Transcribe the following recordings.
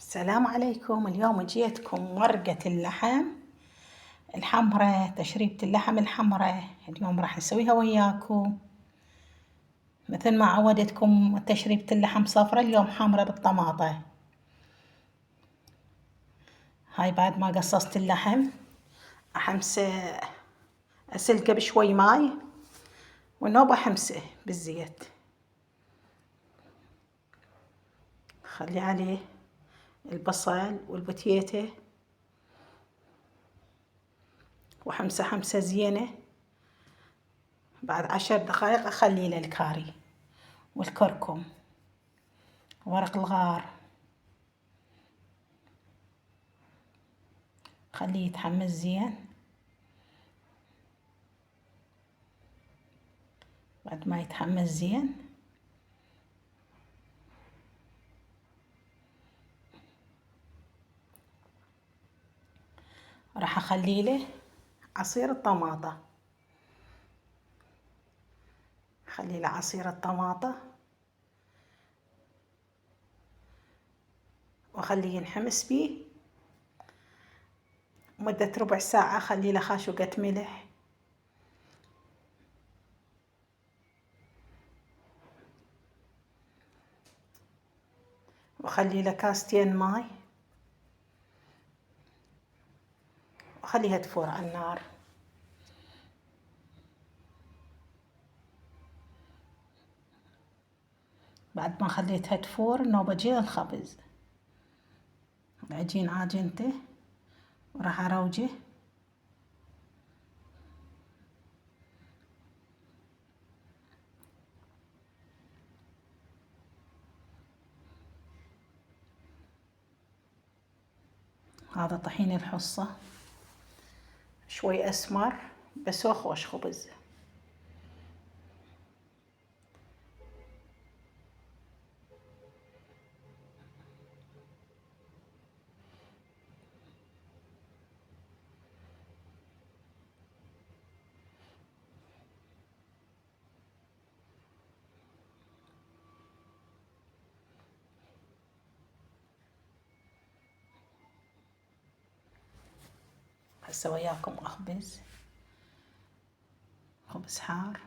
السلام عليكم. اليوم جيتكم مرقة اللحم الحمرة، تشريبة اللحم الحمرة. اليوم راح نسويها وياكم مثل ما عودتكم تشريبة اللحم صفرة، اليوم حمرة بالطماطة. هاي بعد ما قصصت اللحم أحمسه، أسلقه بشوي ماي ونوب أحمسه بالزيت، خلي عليه البصل والبتيتة وحمسة حمسة زينة. بعد 10 دقايق أخلي له الكاري والكركم ورق الغار، خليه يتحمس زين. بعد ما يتحمس زين راح اخلي له عصير الطماطة، خلي له عصير الطماطة واخليه ينحمس بيه مدة ربع ساعة. خلي له خاشوقة ملح وخلي له كاستين ماي وخليها تفور على النار. بعد ما خليتها تفور نوب اجيب الخبز، العجين عاجنته وراح اروجه هذا طحين الحصة شوي اسمر بس هو خوش خبز. هسه وياكم اخبز خبز حار.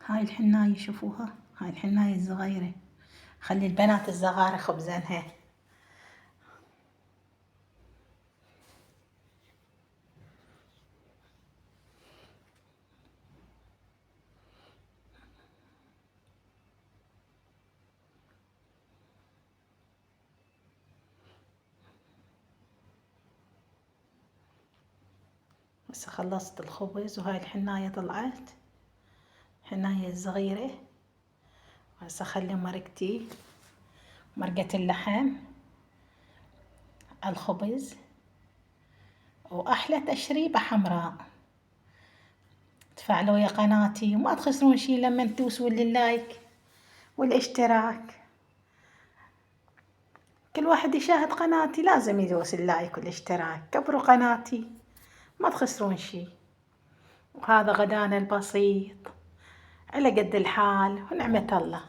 هاي الحناية شوفوها، هاي الحناية الصغيرة، خلي البنات الصغار خبزانها. هسه خلصت الخبز وهاي الحناية طلعت، حناية الصغيرة. هسه اخلي مرقتي مرقة اللحم على الخبز واحلى تشريبة حمراء. تفعلوا ويا قناتي وما تخسرون شي لما تدوسوا اللايك والاشتراك. كل واحد يشاهد قناتي لازم يدوس اللايك والاشتراك، كبروا قناتي ما تخسرون شي. وهذا غدانا البسيط على قد الحال ونعمة الله.